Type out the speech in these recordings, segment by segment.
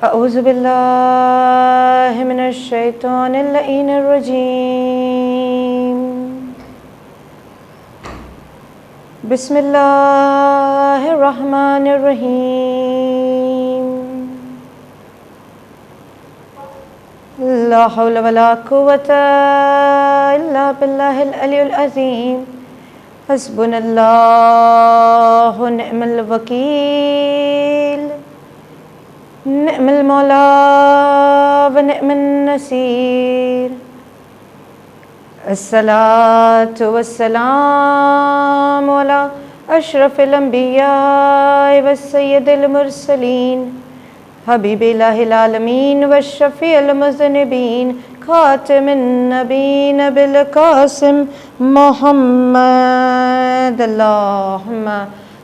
اعوذ باللہ من الشیطان اللعین الرجیم بسم اللہ الرحمن الرحیم لا حول ولا قوة الا باللہ العلی العظیم حسبنا اللہ نعم الوکیل نعم المولا و نعم النصیر الصلاة والسلام علی اشرف الانبیاء والسید المرسلین حبیب الہ العالمین والشفیع المذنبین خاتم النبین بالقاسم محمد اللہم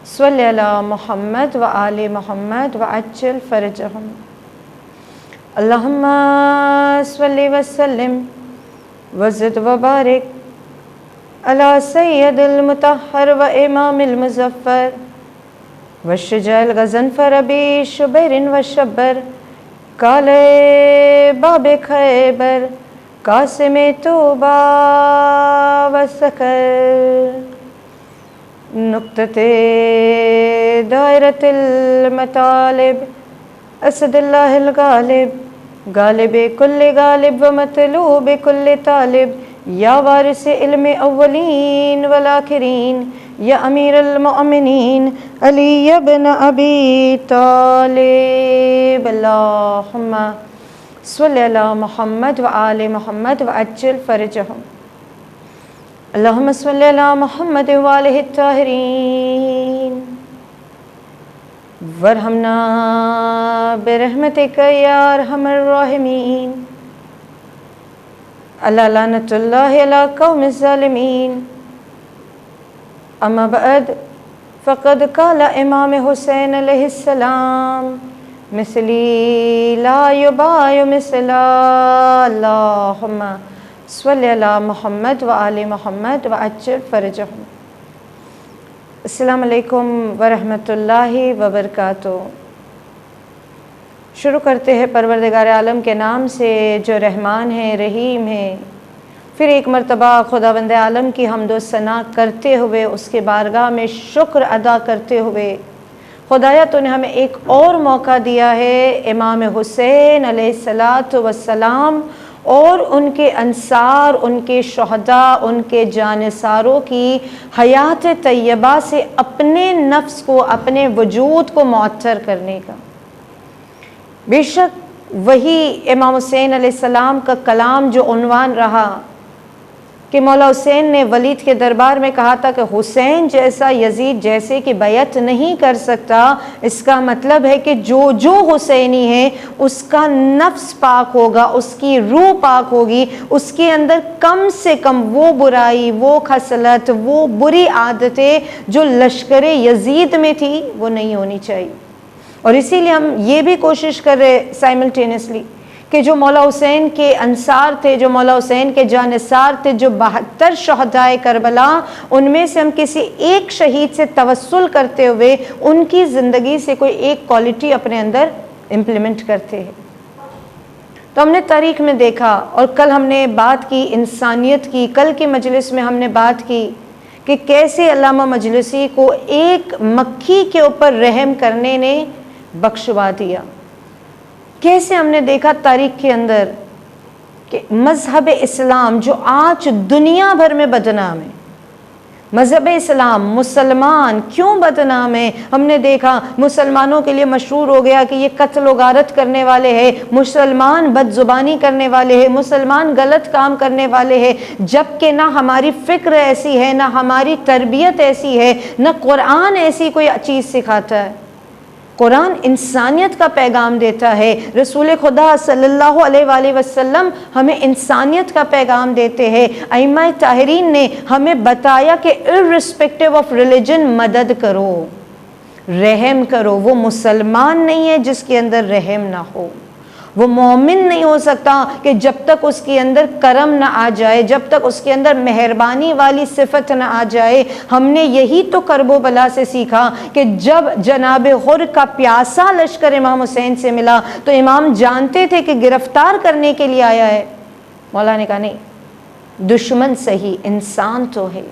صلی علی محمد و آل محمد و عجل فرجہم اللہم صلی وسلم وزد وبارک علی سید المطہر و امام المظفر والشجاع الغضنفر ابی شبیر و شبر کال باب خیبر قاسم توبہ و سکر نقطة دائرة المطالب اسد اللہ الغالب غالب کل غالب و مطلوب کل طالب یا وارث علم اولین والآخرین یا امیر المؤمنین علی بن ابی طالب اللہم صلی علی محمد و آل محمد و عجل فرجہم اللہم صلی علی محمد و آلہ الطاہرین ورحمنا برحمتک یا ارحم الراحمین اللہ لعنت اللہ علی قوم الظالمین اما بعد فقد قال امام حسین علیہ السلام مثلی لا یباع مثلا اللہم صلی علی محمد و آل محمد و عجل فرجہم السلام علیکم ورحمۃ اللہ وبرکاتہ۔ شروع کرتے ہیں پروردگار عالم کے نام سے جو رحمان ہے رحیم ہے۔ پھر ایک مرتبہ خداوند عالم کی حمد و ثنا کرتے ہوئے اس کے بارگاہ میں شکر ادا کرتے ہوئے خدایا تو نے ہمیں ایک اور موقع دیا ہے امام حسین علیہ السلام اور ان کے انصار، ان کے شہداء، ان کے جانثاروں کی حیات طیبہ سے اپنے نفس کو، اپنے وجود کو معطر کرنے کا۔ بے شک وہی امام حسین علیہ السلام کا کلام جو عنوان رہا کہ مولا حسین نے ولید کے دربار میں کہا تھا کہ حسین جیسا یزید جیسے کہ بیعت نہیں کر سکتا، اس کا مطلب ہے کہ جو حسینی ہے اس کا نفس پاک ہوگا، اس کی روح پاک ہوگی، اس کے اندر کم سے کم وہ برائی، وہ خصلت، وہ بری عادتیں جو لشکر یزید میں تھی وہ نہیں ہونی چاہیے۔ اور اسی لیے ہم یہ بھی کوشش کر رہے سائملٹینیسلی کہ جو مولا حسین کے انصار تھے، جو مولا حسین کے جانثار تھے، جو 72 شہدائے کربلا، ان میں سے ہم کسی ایک شہید سے توسل کرتے ہوئے ان کی زندگی سے کوئی ایک کوالٹی اپنے اندر امپلیمنٹ کرتے ہیں۔ تو ہم نے تاریخ میں دیکھا اور کل ہم نے بات کی انسانیت کی، کل کی مجلس میں ہم نے بات کی کہ کیسے علامہ مجلسی کو ایک مکھی کے اوپر رحم کرنے نے بخشوا دیا۔ کیسے ہم نے دیکھا تاریخ کے اندر کہ مذہب اسلام جو آج دنیا بھر میں بدنام ہے، مذہب اسلام، مسلمان کیوں بدنام ہے؟ ہم نے دیکھا مسلمانوں کے لیے مشہور ہو گیا کہ یہ قتل و غارت کرنے والے ہیں، مسلمان بد زبانی کرنے والے ہیں، مسلمان غلط کام کرنے والے ہیں، جبکہ نہ ہماری فکر ایسی ہے، نہ ہماری تربیت ایسی ہے، نہ قرآن ایسی کوئی چیز سکھاتا ہے۔ قرآن انسانیت کا پیغام دیتا ہے، رسول خدا صلی اللہ علیہ وآلہ وسلم ہمیں انسانیت کا پیغام دیتے ہیں، ائمہ طاہرین نے ہمیں بتایا کہ irrespective of religion مدد کرو، رحم کرو۔ وہ مسلمان نہیں ہے جس کے اندر رحم نہ ہو، وہ مومن نہیں ہو سکتا کہ جب تک اس کے اندر کرم نہ آ جائے، جب تک اس کے اندر مہربانی والی صفت نہ آ جائے۔ ہم نے یہی تو کرب و بلا سے سیکھا کہ جب جناب غر کا پیاسا لشکر امام حسین سے ملا تو امام جانتے تھے کہ گرفتار کرنے کے لیے آیا ہے۔ مولا نے کہا نہیں، دشمن صحیح انسان تو ہے،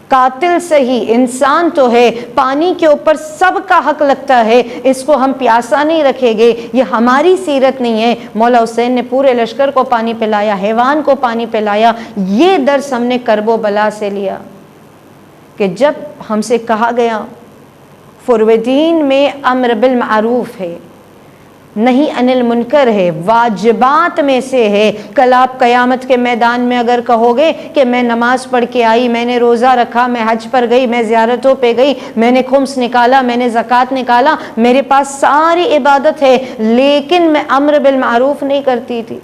قاتل صحیح انسان تو ہے، پانی کے اوپر سب کا حق لگتا ہے، اس کو ہم پیاسا نہیں رکھیں گے، یہ ہماری سیرت نہیں ہے۔ مولا حسین نے پورے لشکر کو پانی پلایا، حیوان کو پانی پلایا۔ یہ درس ہم نے کرب و بلا سے لیا کہ جب ہم سے کہا گیا فروردین میں امر بالمعروف ہے، نہیں عن المنکر ہے، واجبات میں سے ہے۔ کل آپ قیامت کے میدان میں اگر کہو گے کہ میں نماز پڑھ کے آئی، میں نے روزہ رکھا، میں حج پر گئی، میں زیارتوں پہ گئی، میں نے خمس نکالا، میں نے زکوٰۃ نکالا، میرے پاس ساری عبادت ہے، لیکن میں امر بالمعروف نہیں کرتی تھی،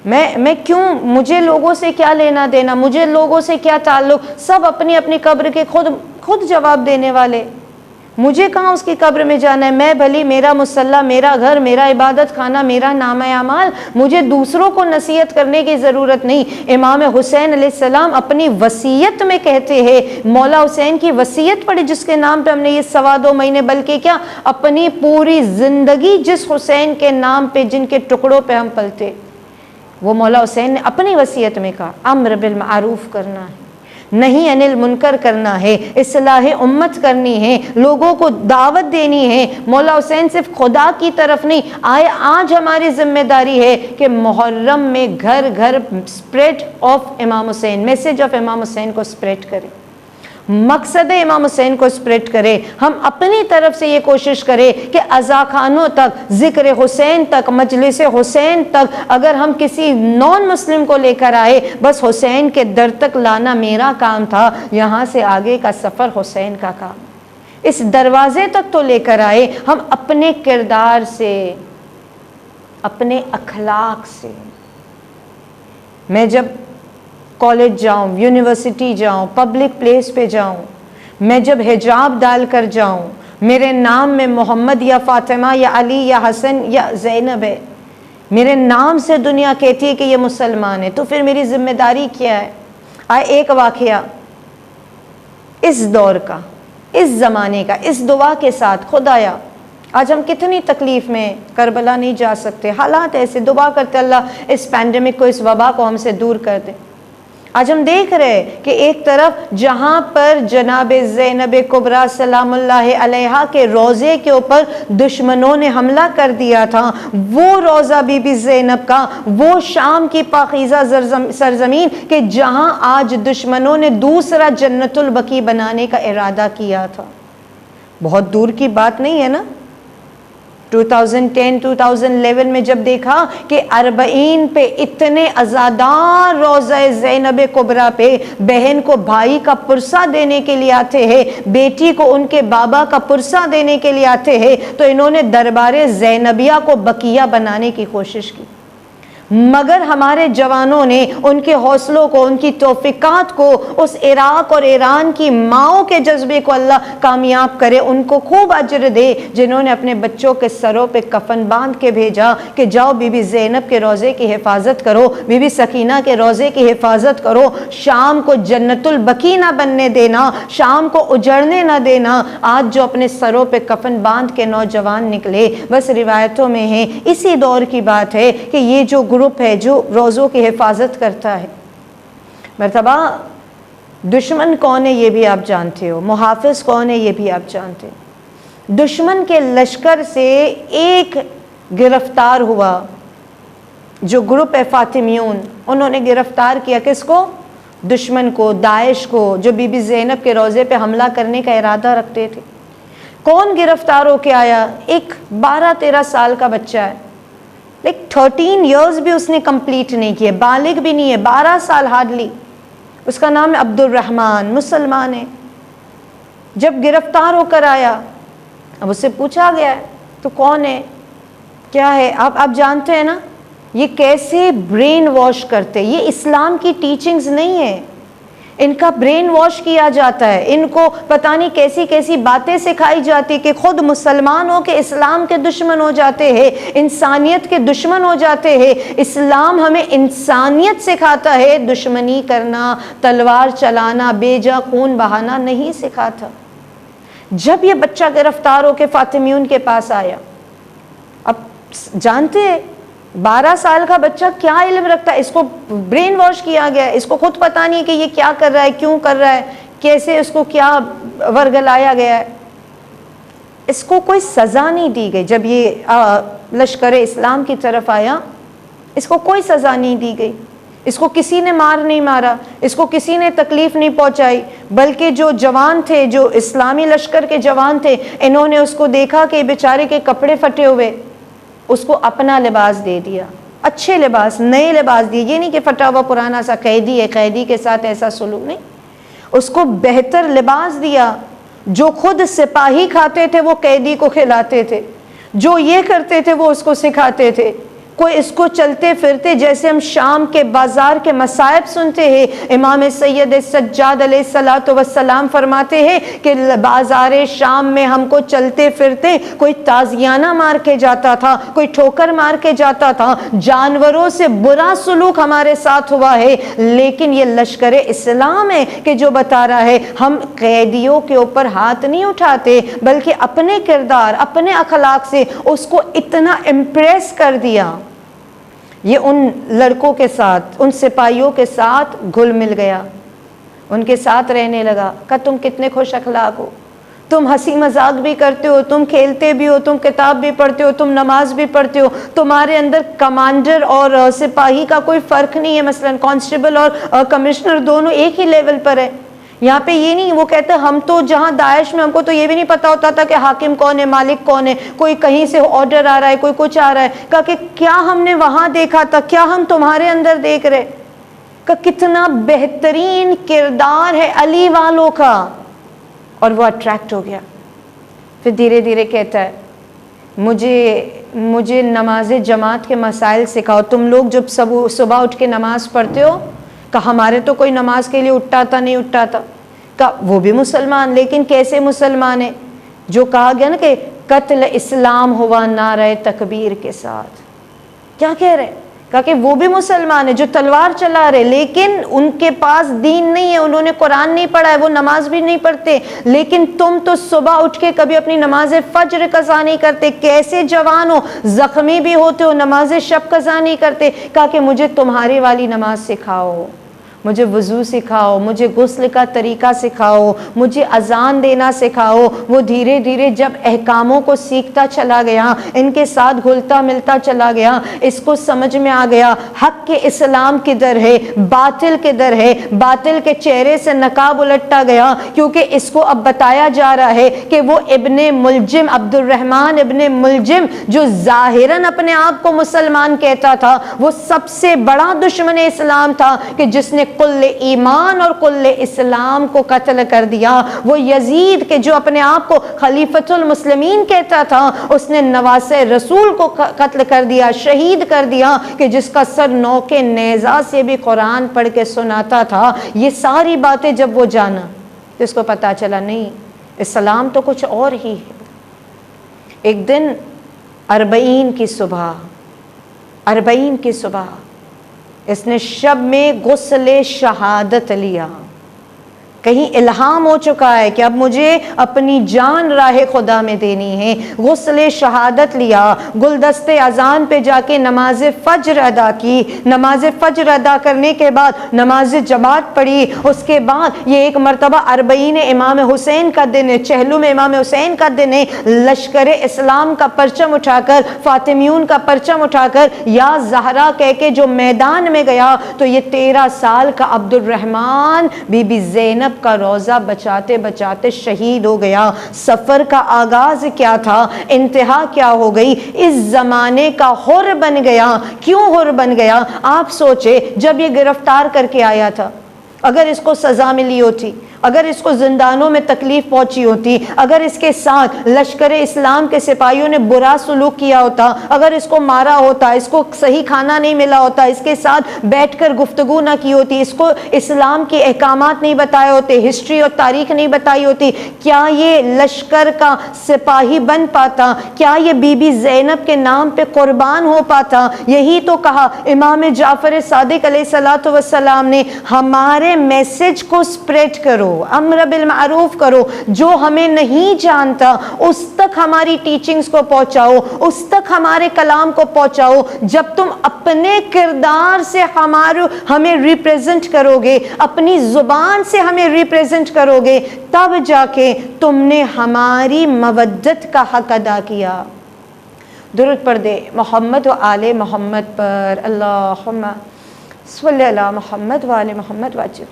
میں کیوں، مجھے لوگوں سے کیا لینا دینا، مجھے لوگوں سے کیا تعلق، سب اپنی اپنی قبر کے خود جواب دینے والے، مجھے کہاں اس کی قبر میں جانا ہے، میں بھلی، میرا مصلی، میرا گھر، میرا عبادت خانہ، میرا نامہ اعمال، مجھے دوسروں کو نصیحت کرنے کی ضرورت نہیں۔ امام حسین علیہ السلام اپنی وصیت میں کہتے ہیں، مولا حسین کی وصیت پڑھی جس کے نام پہ ہم نے یہ 2.25 مہینے بلکہ کیا اپنی پوری زندگی جس حسین کے نام پہ، جن کے ٹکڑوں پہ ہم پلتے، وہ مولا حسین نے اپنی وصیت میں کہا امر بالمعروف کرنا ہے، نہیں عن المنکر کرنا ہے، اصلاح امت کرنی ہے، لوگوں کو دعوت دینی ہے۔ مولا حسین صرف خدا کی طرف نہیں آئے، آج ہماری ذمہ داری ہے کہ محرم میں گھر گھر اسپریڈ آف امام حسین، میسج آف امام حسین کو اسپریڈ کریں، مقصد امام حسین کو اسپریڈ کرے۔ ہم اپنی طرف سے یہ کوشش کریں کہ عزاخانوں تک، ذکر حسین تک، مجلس حسین تک، اگر ہم کسی نان مسلم کو لے کر آئے، بس حسین کے در تک لانا میرا کام تھا، یہاں سے آگے کا سفر حسین کا کام، اس دروازے تک تو لے کر آئے۔ ہم اپنے کردار سے، اپنے اخلاق سے، میں جب کالج جاؤں، یونیورسٹی جاؤں، پبلک پلیس پہ جاؤں، میں جب حجاب ڈال کر جاؤں، میرے نام میں محمد یا فاطمہ یا علی یا حسن یا زینب ہے، میرے نام سے دنیا کہتی ہے کہ یہ مسلمان ہے، تو پھر میری ذمہ داری کیا ہے؟ ایک واقعہ اس دور کا، اس زمانے کا، اس دعا کے ساتھ، خدایا آج ہم کتنی تکلیف میں، کربلا نہیں جا سکتے، حالات ایسے، دعا کرتے اللہ اس پینڈیمک کو، اس وبا کو ہم سے دور کر دے۔ آج ہم دیکھ رہے کہ ایک طرف جہاں پر جناب زینب کبریٰ سلام اللہ علیہا کے روضے کے اوپر دشمنوں نے حملہ کر دیا تھا، وہ روضہ بی بی زینب کا، وہ شام کی پاکیزہ سرزمین کہ جہاں آج دشمنوں نے دوسرا جنت البقیع بنانے کا ارادہ کیا تھا، بہت دور کی بات نہیں ہے نا۔ 2010-2011 میں جب دیکھا کہ 40 پہ اتنے عزادار روضہ زینب کبریٰ پہ بہن کو بھائی کا پرسہ دینے کے لیے آتے ہیں، بیٹی کو ان کے بابا کا پرسہ دینے کے لیے آتے ہیں، تو انہوں نے دربار زینبیہ کو بقیہ بنانے کی کوشش کی، مگر ہمارے جوانوں نے ان کے حوصلوں کو، ان کی توفیقات کو، اس عراق اور ایران کی ماؤں کے جذبے کو اللہ کامیاب کرے، ان کو خوب اجر دے، جنہوں نے اپنے بچوں کے سروں پہ کفن باندھ کے بھیجا کہ جاؤ بی بی زینب کے روضے کی حفاظت کرو، بی بی سکینہ کے روضے کی حفاظت کرو، شام کو جنت البقیع نہ بننے دینا، شام کو اجڑنے نہ دینا۔ آج جو اپنے سروں پہ کفن باندھ کے نوجوان نکلے، بس روایتوں میں ہے، اسی دور کی بات ہے کہ یہ جو گروپ ہے جو روزوں کی حفاظت کرتا ہے، مرتبہ دشمن کون ہے یہ بھی آپ جانتے ہو، محافظ کون ہے یہ بھی آپ جانتے ہو۔ دشمن کے لشکر سے ایک گرفتار ہوا، جو گروپ ہے فاطمیون، انہوں نے گرفتار کیا کس کو؟ دشمن کو، داعش کو، جو بی بی زینب کے روضے پہ حملہ کرنے کا ارادہ رکھتے تھے۔ کون گرفتار ہو کے آیا؟ ایک 12-13 سال کا بچہ ہے، لیکن 13 ایئرز بھی اس نے کمپلیٹ نہیں کیے، بالغ بھی نہیں ہے، 12 سال ہارڈلی۔ اس کا نام ہے عبد الرحمن، مسلمان ہے۔ جب گرفتار ہو کر آیا، اب اس سے پوچھا گیا ہے تو کون ہے، کیا ہے؟ آپ جانتے ہیں نا یہ کیسے برین واش کرتے، یہ اسلام کی ٹیچنگز نہیں ہے، ان کا برین واش کیا جاتا ہے، ان کو پتہ نہیں کیسی کیسی باتیں سکھائی جاتی کہ خود مسلمان ہو کے اسلام کے دشمن ہو جاتے ہیں، انسانیت کے دشمن ہو جاتے ہیں۔ اسلام ہمیں انسانیت سکھاتا ہے، دشمنی کرنا، تلوار چلانا، بے جا خون بہانا نہیں سکھاتا۔ جب یہ بچہ گرفتار ہو کے فاطمیون کے پاس آیا، اب جانتے ہیں 12 سال کا بچہ کیا علم رکھتا ہے، اس کو برین واش کیا گیا ہے، اس کو خود پتہ نہیں کہ یہ کیا کر رہا ہے، کیوں کر رہا ہے، کیسے اس کو کیا ورگلایا گیا ہے۔ اس کو کوئی سزا نہیں دی گئی۔ جب یہ لشکر اسلام کی طرف آیا، اس کو کوئی سزا نہیں دی گئی، اس کو کسی نے نہیں مارا، اس کو کسی نے تکلیف نہیں پہنچائی، بلکہ جو جوان تھے، جو اسلامی لشکر کے جوان تھے، انہوں نے اس کو دیکھا کہ بیچارے کے کپڑے پھٹے ہوئے، اس کو اپنا لباس دے دیا، اچھے لباس، نئے لباس دیے۔ یہ نہیں کہ پھٹا ہوا پرانا سا قیدی ہے، قیدی کے ساتھ ایسا سلوک نہیں، اس کو بہتر لباس دیا۔ جو خود سپاہی کھاتے تھے وہ قیدی کو کھلاتے تھے، جو یہ کرتے تھے وہ اس کو سکھاتے تھے۔ کوئی اس کو چلتے پھرتے، جیسے ہم شام کے بازار کے مصائب سنتے ہیں، امام سید سجاد علیہ الصلوۃ والسلام فرماتے ہیں کہ بازار شام میں ہم کو چلتے پھرتے کوئی تازیانہ مار کے جاتا تھا، کوئی ٹھوکر مار کے جاتا تھا، جانوروں سے برا سلوک ہمارے ساتھ ہوا ہے۔ لیکن یہ لشکر اسلام ہے کہ جو بتا رہا ہے ہم قیدیوں کے اوپر ہاتھ نہیں اٹھاتے، بلکہ اپنے کردار، اپنے اخلاق سے اس کو اتنا امپریس کر دیا، یہ ان لڑکوں کے ساتھ، ان سپاہیوں کے ساتھ گھل مل گیا، ان کے ساتھ رہنے لگا۔ کہ تم کتنے خوش اخلاق ہو، تم ہنسی مذاق بھی کرتے ہو، تم کھیلتے بھی ہو، تم کتاب بھی پڑھتے ہو، تم نماز بھی پڑھتے ہو، تمہارے اندر کمانڈر اور سپاہی کا کوئی فرق نہیں ہے، مثلا کانسٹیبل اور کمشنر دونوں ایک ہی لیول پر ہے۔ یہاں پہ یہ نہیں، وہ کہتے ہیں ہم تو جہاں داعش میں ہم کو تو یہ بھی نہیں پتا ہوتا تھا کہ حاکم کون ہے، مالک کون ہے، کوئی کہیں سے آرڈر آ رہا ہے، کوئی کچھ آ رہا ہے۔ کہا کہ کیا ہم نے وہاں دیکھا تھا، کیا ہم تمہارے اندر دیکھ رہے، کہ کتنا بہترین کردار ہے علی والوں کا، اور وہ اٹریکٹ ہو گیا۔ پھر دھیرے دھیرے کہتا ہے مجھے نماز جماعت کے مسائل سکھاؤ، تم لوگ جب صبح اٹھ کے نماز پڑھتے ہو، کہ ہمارے تو کوئی نماز کے لیے اٹھتا تھا نہیں اٹھتا تھا۔ کہ وہ بھی مسلمان، لیکن کیسے مسلمان ہے؟ جو کہا گیا نا کہ قتل اسلام ہوا نعرہ تکبیر کے ساتھ۔ کیا کہہ رہے ہیں؟ کہا کہ وہ بھی مسلمان ہے جو تلوار چلا رہے، لیکن ان کے پاس دین نہیں ہے، انہوں نے قرآن نہیں پڑھا ہے، وہ نماز بھی نہیں پڑھتے، لیکن تم تو صبح اٹھ کے کبھی اپنی نماز فجر قضا نہیں کرتے، کیسے جوان ہو، زخمی بھی ہوتے ہو، نماز شب قضا نہیں کرتے۔ کہا کہ مجھے تمہاری والی نماز سکھاؤ، مجھے وضو سکھاؤ، مجھے غسل کا طریقہ سکھاؤ، مجھے اذان دینا سکھاؤ۔ وہ دھیرے دھیرے جب احکاموں کو سیکھتا چلا گیا، ان کے ساتھ گھلتا ملتا چلا گیا، اس کو سمجھ میں آ گیا حق کے اسلام کدھر ہے، باطل کدھر ہے۔ باطل کے چہرے سے نقاب الٹا گیا، کیونکہ اس کو اب بتایا جا رہا ہے کہ وہ ابن ملجم، عبد الرحمن ابن ملجم، جو ظاہراً اپنے آپ کو مسلمان کہتا تھا، وہ سب سے بڑا دشمن اسلام تھا، کہ جس نے کل ایمان اور کل اسلام کو قتل کر دیا۔ وہ یزید کے جو اپنے آپ کو خلیفۃ المسلمین کہتا تھا، اس نے نواسہ رسول کو قتل کر دیا، شہید کر دیا، کہ جس کا سر نوک نیزہ سے بھی قرآن پڑھ کے سناتا تھا۔ یہ ساری باتیں جب وہ جانا تو اس کو پتا چلا نہیں، اسلام تو کچھ اور ہی ہے۔ ایک دن 40 کی صبح اس نے شب میں غسل شہادت لیا۔ کہیں الہام ہو چکا ہے کہ اب مجھے اپنی جان راہ خدا میں دینی ہے۔ غسل شہادت لیا، گلدست اذان پہ جا کے نماز فجر ادا کی، نماز فجر ادا کرنے کے بعد نماز جماعت پڑھی۔ اس کے بعد یہ ایک مرتبہ 40 امام حسین کا دن ہے، چہلم امام حسین کا دن ہے، لشکر اسلام کا پرچم اٹھا کر، فاطمیون کا پرچم اٹھا کر یا زہرا کہہ کے جو میدان میں گیا، تو یہ 13 سال کا عبد الرحمن بی بی زینب کا روزہ بچاتے بچاتے شہید ہو گیا۔ سفر کا آغاز کیا تھا، انتہا کیا ہو گئی، اس زمانے کا حر بن گیا۔ کیوں حر بن گیا؟ آپ سوچے، جب یہ گرفتار کر کے آیا تھا، اگر اس کو سزا ملی ہوتی، اگر اس کو زندانوں میں تکلیف پہنچی ہوتی، اگر اس کے ساتھ لشکر اسلام کے سپاہیوں نے برا سلوک کیا ہوتا، اگر اس کو مارا ہوتا، اس کو صحیح کھانا نہیں ملا ہوتا، اس کے ساتھ بیٹھ کر گفتگو نہ کی ہوتی، اس کو اسلام کے احکامات نہیں بتائے ہوتے، ہسٹری اور تاریخ نہیں بتائی ہوتی، کیا یہ لشکر کا سپاہی بن پاتا؟ کیا یہ بی بی زینب کے نام پہ قربان ہو پاتا؟ یہی تو کہا امام جعفر صادق علیہ الصلوۃ والسلام نے، ہمارے میسج کو سپریڈ کرو، امر بالمعروف کرو، جو ہمیں نہیں جانتا اس تک ہماری ٹیچنگز کو پہنچاؤ، اس تک ہمارے کلام کو پہنچاؤ۔ جب تم اپنے کردار سے ہمیں ریپریزنٹ کرو گے، اپنی زبان سے ہمیں ریپریزنٹ کرو گے، تب جا کے تم نے ہماری مودت کا حق ادا کیا۔ درود پڑھ دے محمد و آل محمد پر، اللہم صلی علی محمد و آل محمد وجل۔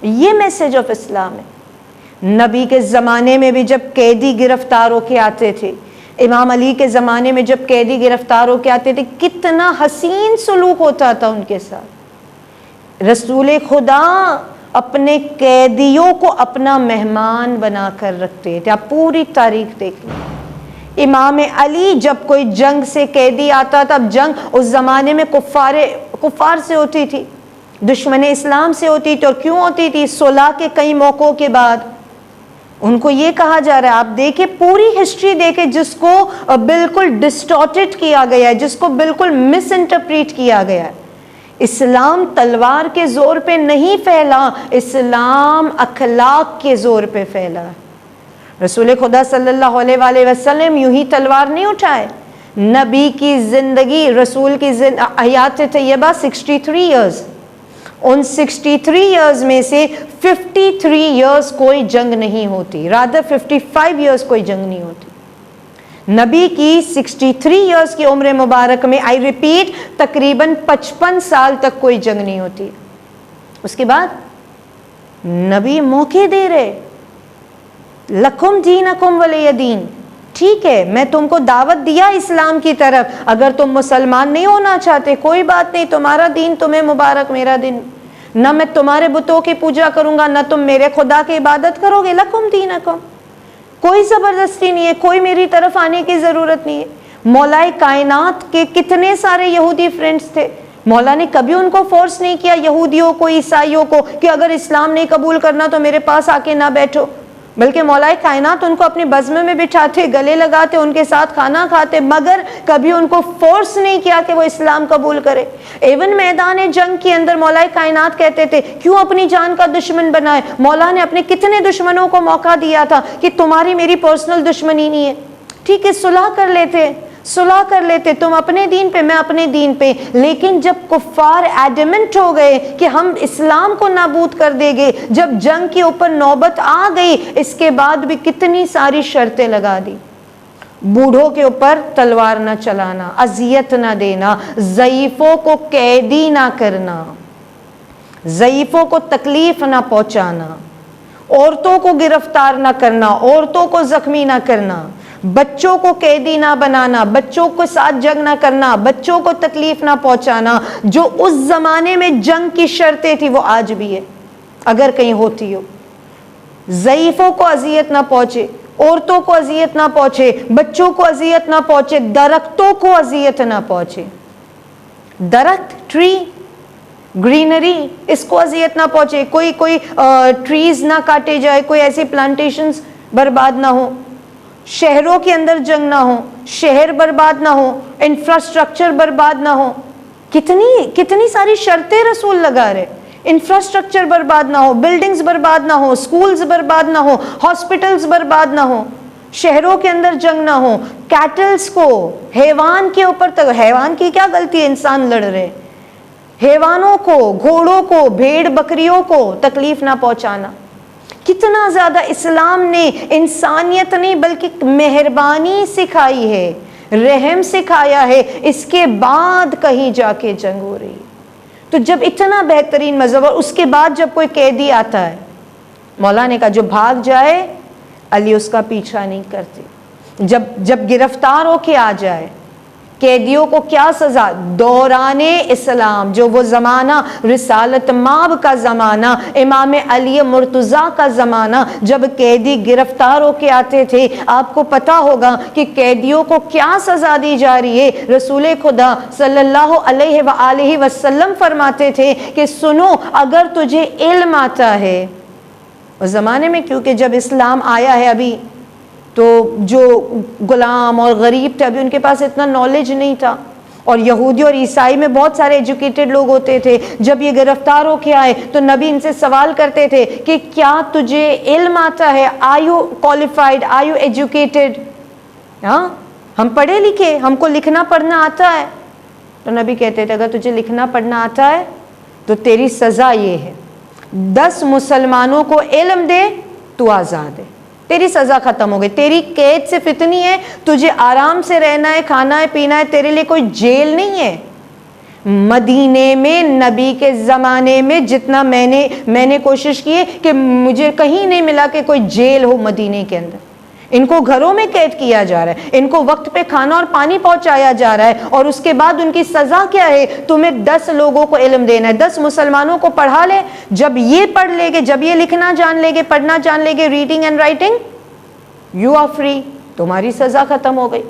یہ میسج آف اسلام ہے۔ نبی کے زمانے میں بھی جب قیدی گرفتار ہو کے آتے تھے، امام علی کے زمانے میں جب قیدی گرفتار ہو کے آتے تھے، کتنا حسین سلوک ہوتا تھا ان کے ساتھ۔ رسول خدا اپنے قیدیوں کو اپنا مہمان بنا کر رکھتے تھے۔ آپ پوری تاریخ دیکھ لیں۔ امام علی جب کوئی جنگ سے قیدی آتا تھا، اب جنگ اس زمانے میں کفار سے ہوتی تھی، دشمن اسلام سے ہوتی تھی، اور کیوں ہوتی تھی؟ صلح کے کئی موقعوں کے بعد ان کو یہ کہا جا رہا ہے، آپ دیکھیں پوری ہسٹری دیکھیں، جس کو بالکل ڈسٹارٹڈ کیا گیا ہے، جس کو بالکل مس انٹرپریٹ کیا گیا ہے۔ اسلام تلوار کے زور پہ نہیں پھیلا، اسلام اخلاق کے زور پہ پھیلا۔ رسول خدا صلی اللہ علیہ وآلہ وسلم یوں ہی تلوار نہیں اٹھائے۔ نبی کی زندگی، رسول کی حیات طیبہ 63 ایئرز، ان 63 ایئرز میں سے 53 ایئرز کوئی جنگ نہیں ہوتی، رادر 55 ایئرز کوئی جنگ نہیں ہوتی۔ نبی کی 63 ایئرز کی عمر مبارک میں، آئی ریپیٹ، تقریباً 55 سال تک کوئی جنگ نہیں ہوتی۔ اس کے بعد نبی موقع دے رہے، لکم دینکم ولی دین، ٹھیک ہے میں تم کو دعوت دیا اسلام کی طرف، اگر تم مسلمان نہیں ہونا چاہتے کوئی بات نہیں، تمہارا دین تمہیں مبارک، میرا دین، نہ میں تمہارے بتوں کی پوجا کروں گا، نہ تم میرے خدا کی عبادت کرو گے، لکم دینکم، کوئی زبردستی نہیں ہے، کوئی میری طرف آنے کی ضرورت نہیں ہے۔ مولائے کائنات کے کتنے سارے یہودی فرینڈز تھے، مولا نے کبھی ان کو فورس نہیں کیا، یہودیوں کو، عیسائیوں کو، کہ اگر اسلام نہیں قبول کرنا تو میرے پاس آ کے نہ بیٹھو، بلکہ مولا کائنات ان کو اپنی بزم میں بٹھاتے، گلے لگاتے، ان کے ساتھ کھانا کھاتے، مگر کبھی ان کو فورس نہیں کیا کہ وہ اسلام قبول کرے۔ ایون میدان جنگ کے اندر مولا کائنات کہتے تھے کیوں اپنی جان کا دشمن بنائے؟ مولا نے اپنے کتنے دشمنوں کو موقع دیا تھا کہ تمہاری میری پرسنل دشمنی نہیں ہے، ٹھیک ہے صلح کر لیتے، صلح کر لیتے، تم اپنے دین پہ میں اپنے دین پہ۔ لیکن جب کفار ایڈمنٹ ہو گئے کہ ہم اسلام کو نابود کر دیں گے، جب جنگ کے اوپر نوبت آ گئی، اس کے بعد بھی کتنی ساری شرطیں لگا دی۔ بوڑھوں کے اوپر تلوار نہ چلانا، اذیت نہ دینا، ضعیفوں کو قیدی نہ کرنا، ضعیفوں کو تکلیف نہ پہنچانا، عورتوں کو گرفتار نہ کرنا، عورتوں کو زخمی نہ کرنا، بچوں کو قیدی نہ بنانا، بچوں کو ساتھ جنگ نہ کرنا، بچوں کو تکلیف نہ پہنچانا۔ جو اس زمانے میں جنگ کی شرطیں تھی وہ آج بھی ہے، اگر کہیں ہوتی ہو۔ ضعیفوں کو اذیت نہ پہنچے، عورتوں کو اذیت نہ پہنچے، بچوں کو اذیت نہ پہنچے، درختوں کو اذیت نہ پہنچے، درخت، ٹری، گرینری، اس کو اذیت نہ پہنچے، کوئی ٹریز نہ کاٹے جائے، کوئی ایسی پلانٹیشنز برباد نہ ہو، شہروں کے اندر جنگ نہ ہو، شہر برباد نہ ہو، انفراسٹرکچر برباد نہ ہو۔ کتنی ساری شرطیں رسول لگا رہے، انفراسٹرکچر برباد نہ ہو، بلڈنگز برباد نہ ہو، سکولز برباد نہ ہو، ہاسپٹلز برباد نہ ہو، شہروں کے اندر جنگ نہ ہو، کیٹلز کو، حیوان کے اوپر تک، حیوان کی کیا غلطی ہے، انسان لڑ رہے، حیوانوں کو، گھوڑوں کو، بھیڑ بکریوں کو تکلیف نہ پہنچانا۔ کتنا زیادہ اسلام نے انسانیت نہیں بلکہ مہربانی سکھائی ہے، رحم سکھایا ہے، اس کے بعد کہیں جا کے جنگ ہو رہی ہے۔ تو جب اتنا بہترین مذہب، اور اس کے بعد جب کوئی قیدی آتا ہے، مولا نے کہا جو بھاگ جائے علی اس کا پیچھا نہیں کرتے، جب گرفتار ہو کے آ جائے قیدیوں کو کیا سزا؟ دوران اسلام، جو وہ زمانہ رسالت مآب کا زمانہ، امام علی مرتضیٰ کا زمانہ، جب قیدی گرفتار ہو کے آتے تھے، آپ کو پتا ہوگا کہ قیدیوں کو کیا سزا دی جا رہی ہے۔ رسول خدا صلی اللہ علیہ وآلہ وسلم فرماتے تھے کہ سنو، اگر تجھے علم آتا ہے، اس زمانے میں کیونکہ جب اسلام آیا ہے ابھی تو جو غلام اور غریب تھے ابھی ان کے پاس اتنا نالج نہیں تھا، اور یہودی اور عیسائی میں بہت سارے ایجوکیٹڈ لوگ ہوتے تھے۔ جب یہ گرفتار ہو کے آئے تو نبی ان سے سوال کرتے تھے کہ کیا تجھے علم آتا ہے؟ Are you qualified? Are you educated? ہاں، ہم پڑھے لکھے، ہم کو لکھنا پڑھنا آتا ہے۔ تو نبی کہتے تھے اگر تجھے لکھنا پڑھنا آتا ہے تو تیری سزا یہ ہے، 10 مسلمانوں کو علم دے تو آزاد ہے، تیری سزا ختم ہو گئی، تیری قید صرف اتنی ہے، تجھے آرام سے رہنا ہے، کھانا ہے، پینا ہے، تیرے لیے کوئی جیل نہیں ہے۔ مدینے میں نبی کے زمانے میں جتنا میں نے کوشش کی ہے کہ مجھے کہیں نہیں ملا کہ کوئی جیل ہو مدینے کے اندر۔ ان کو گھروں میں قید کیا جا رہا ہے، ان کو وقت پہ کھانا اور پانی پہنچایا جا رہا ہے، اور اس کے بعد ان کی سزا کیا ہے؟ تمہیں 10 لوگوں کو علم دینا ہے، 10 مسلمانوں کو پڑھا لے، جب یہ پڑھ لے گے، جب یہ لکھنا جان لے گے، پڑھنا جان لے گے، reading and writing, you are free, تمہاری سزا ختم ہو گئی۔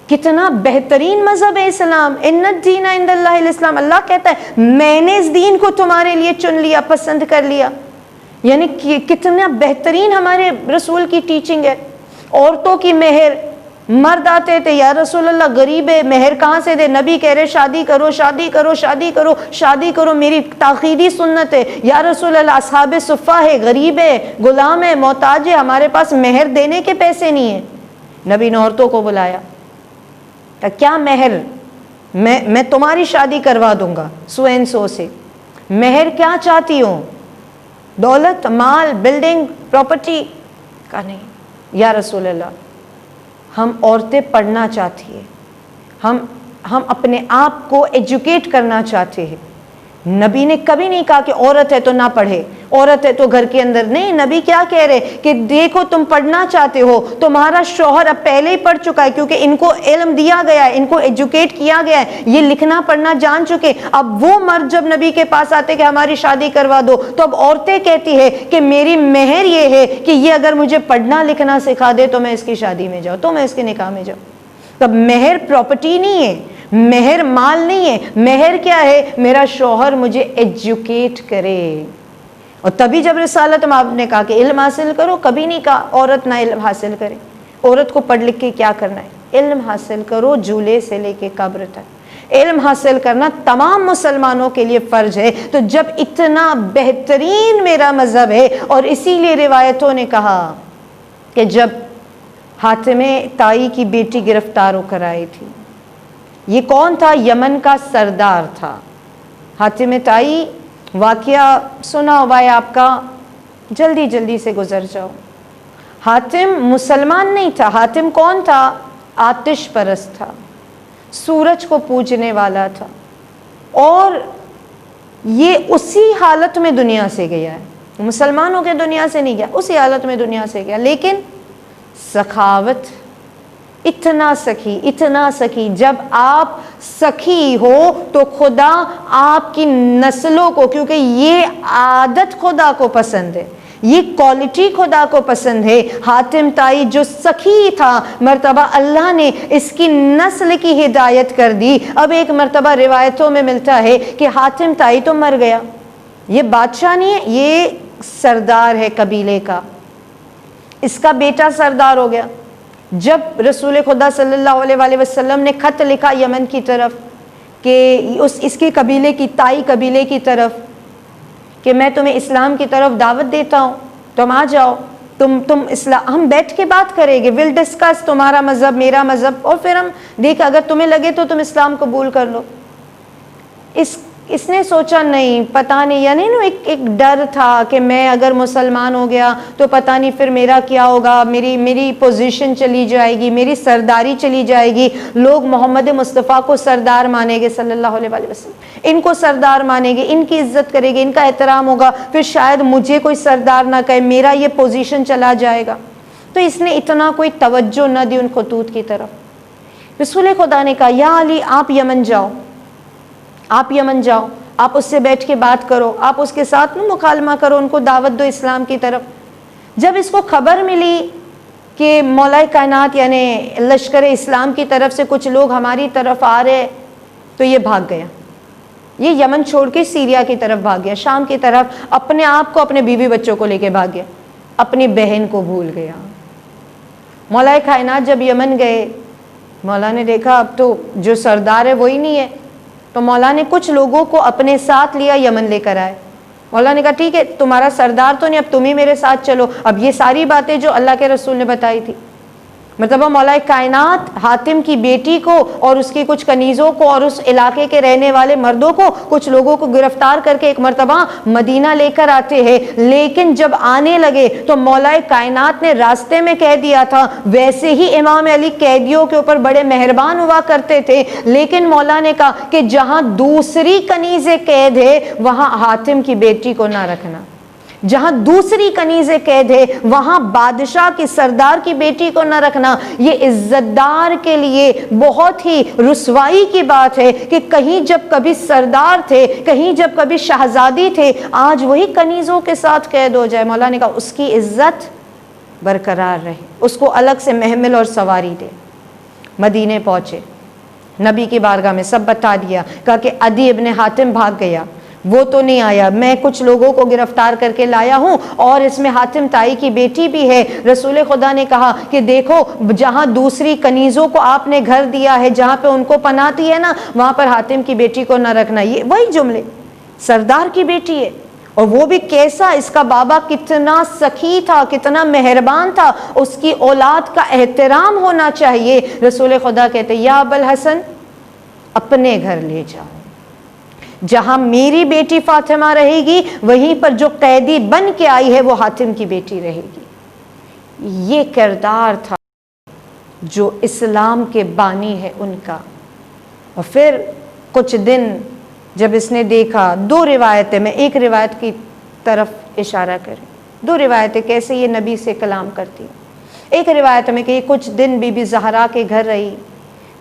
کتنا بہترین مذہب ہے اسلام۔ ان الدین عند اللہ الاسلام، اللہ کہتا ہے میں نے اس دین کو تمہارے لیے چن لیا، پسند کر لیا۔ یعنی کتنا بہترین ہمارے رسول کی ٹیچنگ ہے۔ عورتوں کی مہر، مرد آتے تھے یا رسول اللہ غریب ہے، مہر کہاں سے دے؟ نبی کہہ رہے شادی کرو، شادی کرو، شادی کرو، شادی کرو، میری تاخیری سنت ہے۔ یا رسول اللہ اصحاب صفہ ہے، غریب ہے، غلام ہے، محتاج ہے، ہمارے پاس مہر دینے کے پیسے نہیں ہیں۔ نبی نے عورتوں کو بلایا، کیا مہر؟ میں تمہاری شادی کروا دوں گا سو اینڈ سو سے، مہر کیا چاہتی ہوں؟ دولت، مال، بلڈنگ، پراپرٹی؟ کا نہیں یا رسول اللہ، ہم عورتیں پڑھنا چاہتی ہیں، ہم اپنے آپ کو ایجوکیٹ کرنا چاہتے ہیں۔ نبی نے کبھی نہیں کہا کہ عورت ہے تو نہ پڑھے، عورت ہے تو گھر کے اندر نہیں۔ نبی کیا کہہ رہے کہ دیکھو تم پڑھنا چاہتے ہو، تمہارا شوہر اب پہلے ہی پڑھ چکا ہے کیونکہ ان کو علم دیا گیا ہے، ان کو ایجوکیٹ کیا گیا ہے، یہ لکھنا پڑھنا جان چکے۔ اب وہ مرد جب نبی کے پاس آتے کہ ہماری شادی کروا دو، تو اب عورتیں کہتی ہے کہ میری مہر یہ ہے کہ یہ اگر مجھے پڑھنا لکھنا سکھا دے تو میں اس کی شادی میں جاؤں، تو میں اس کے نکاح میں جاؤں۔ تب مہر پراپرٹی نہیں ہے، مہر مال نہیں ہے، مہر کیا ہے؟ میرا شوہر مجھے ایجوکیٹ کرے۔ اور تبھی جب رسالت مآب نے کہا کہ علم حاصل کرو، کبھی نہیں کہا عورت نہ علم حاصل کرے۔ عورت کو پڑھ لکھ کے کیا کرنا ہے؟ علم حاصل کرو، جھولے سے لے کے قبر تک۔ علم حاصل کرنا تمام مسلمانوں کے لیے فرض ہے۔ تو جب اتنا بہترین میرا مذہب ہے، اور اسی لیے روایتوں نے کہا کہ جب حاتم طائی کی بیٹی گرفتار ہو کر آئی تھی، یہ کون تھا؟ یمن کا سردار تھا حاتم طائی۔ واقعہ سنا ہوا ہے آپ کا، جلدی سے گزر جاؤ۔ حاتم مسلمان نہیں تھا، حاتم کون تھا؟ آتش پرست تھا، سورج کو پوجنے والا تھا، اور یہ اسی حالت میں دنیا سے گیا ہے، مسلمانوں کے دنیا سے نہیں گیا، اسی حالت میں دنیا سے گیا۔ لیکن سخاوت، اتنا سخی، جب آپ سخی ہو تو خدا آپ کی نسلوں کو، کیونکہ یہ عادت خدا کو پسند ہے، یہ کوالٹی خدا کو پسند ہے۔ حاتم طائی جو سخی تھا، مرتبہ اللہ نے اس کی نسل کی ہدایت کر دی۔ اب ایک مرتبہ روایتوں میں ملتا ہے کہ حاتم طائی تو مر گیا، یہ بادشاہ نہیں ہے، یہ سردار ہے قبیلے کا، اس کا بیٹا سردار ہو گیا۔ جب رسول خدا صلی اللہ علیہ وآلہ وسلم نے خط لکھا یمن کی طرف کہ اس کے قبیلے کی، طائی قبیلے کی طرف، کہ میں تمہیں اسلام کی طرف دعوت دیتا ہوں، تم آ جاؤ، تم اسلام، ہم بیٹھ کے بات کریں گے، ول ڈسکس تمہارا مذہب میرا مذہب، اور پھر ہم دیکھ اگر تمہیں لگے تو تم اسلام قبول کر لو۔ اس نے سوچا نہیں، پتہ نہیں، یعنی ایک ڈر تھا کہ میں اگر مسلمان ہو گیا تو پتہ نہیں پھر میرا کیا ہوگا، میری پوزیشن چلی جائے گی، میری سرداری چلی جائے گی، لوگ محمد مصطفیٰ کو سردار مانیں گے صلی اللہ علیہ وآلہ وسلم، ان کو سردار مانیں گے، ان کی عزت کرے گے، ان کا احترام ہوگا، پھر شاید مجھے کوئی سردار نہ کہے، میرا یہ پوزیشن چلا جائے گا۔ تو اس نے اتنا کوئی توجہ نہ دی ان خطوط کی طرف۔ رسول خدا نے کہا یا علی آپ یمن جاؤ، آپ یمن جاؤ، آپ اس سے بیٹھ کے بات کرو، آپ اس کے ساتھ مکالمہ کرو، ان کو دعوت دو اسلام کی طرف۔ جب اس کو خبر ملی کہ مولا کائنات یعنی لشکر اسلام کی طرف سے کچھ لوگ ہماری طرف آ رہے، تو یہ بھاگ گیا، یہ یمن چھوڑ کے سیریا کی طرف بھاگ گیا، شام کی طرف، اپنے آپ کو اپنے بیوی بچوں کو لے کے بھاگ گیا، اپنی بہن کو بھول گیا۔ مولا کائنات جب یمن گئے، مولا نے دیکھا اب تو جو سردار ہے وہی نہیں ہے، تو مولا نے کچھ لوگوں کو اپنے ساتھ لیا، یمن لے کر آئے۔ مولا نے کہا ٹھیک ہے تمہارا سردار تو نہیں، اب تم ہی میرے ساتھ چلو۔ اب یہ ساری باتیں جو اللہ کے رسول نے بتائی تھی، مطلب مولا کائنات حاتم کی بیٹی کو اور اس کی کچھ کنیزوں کو اور اس علاقے کے رہنے والے مردوں کو، کچھ لوگوں کو گرفتار کر کے ایک مرتبہ مدینہ لے کر آتے ہیں، لیکن جب آنے لگے تو مولا کائنات نے راستے میں کہہ دیا تھا، ویسے ہی امام علی قیدیوں کے اوپر بڑے مہربان ہوا کرتے تھے، لیکن مولا نے کہا کہ جہاں دوسری کنیز قید ہے وہاں حاتم کی بیٹی کو نہ رکھنا، جہاں دوسری کنیز قید ہے وہاں بادشاہ کی سردار کی بیٹی کو نہ رکھنا۔ یہ عزت دار کے لیے بہت ہی رسوائی کی بات ہے کہ کہیں جب کبھی سردار تھے، کہیں جب کبھی شہزادی تھے، آج وہی کنیزوں کے ساتھ قید ہو جائے۔ مولا نے کہا اس کی عزت برقرار رہے، اس کو الگ سے محمل اور سواری دے۔ مدینے پہنچے، نبی کی بارگاہ میں سب بتا دیا، کہا کہ عدی ابن حاتم بھاگ گیا، وہ تو نہیں آیا، میں کچھ لوگوں کو گرفتار کر کے لایا ہوں، اور اس میں حاتم تائی کی بیٹی بھی ہے۔ رسول خدا نے کہا کہ دیکھو جہاں دوسری کنیزوں کو آپ نے گھر دیا ہے، جہاں پہ ان کو پناہ دی ہے نا، وہاں پر حاتم کی بیٹی کو نہ رکھنا۔ یہ وہی جملے، سردار کی بیٹی ہے، اور وہ بھی کیسا، اس کا بابا کتنا سخی تھا، کتنا مہربان تھا، اس کی اولاد کا احترام ہونا چاہیے۔ رسول خدا کہتے یا ابوالحسن اپنے گھر لے جاؤ، جہاں میری بیٹی فاطمہ رہے گی وہیں پر جو قیدی بن کے آئی ہے وہ حاتم کی بیٹی رہے گی۔ یہ کردار تھا جو اسلام کے بانی ہے ان کا۔ اور پھر کچھ دن جب اس نے دیکھا، دو روایتیں، میں ایک روایت کی طرف اشارہ کریں، دو روایتیں کیسے یہ نبی سے کلام کرتی ہیں۔ ایک روایت میں کہ یہ کچھ دن بی بی زہرا کے گھر رہی،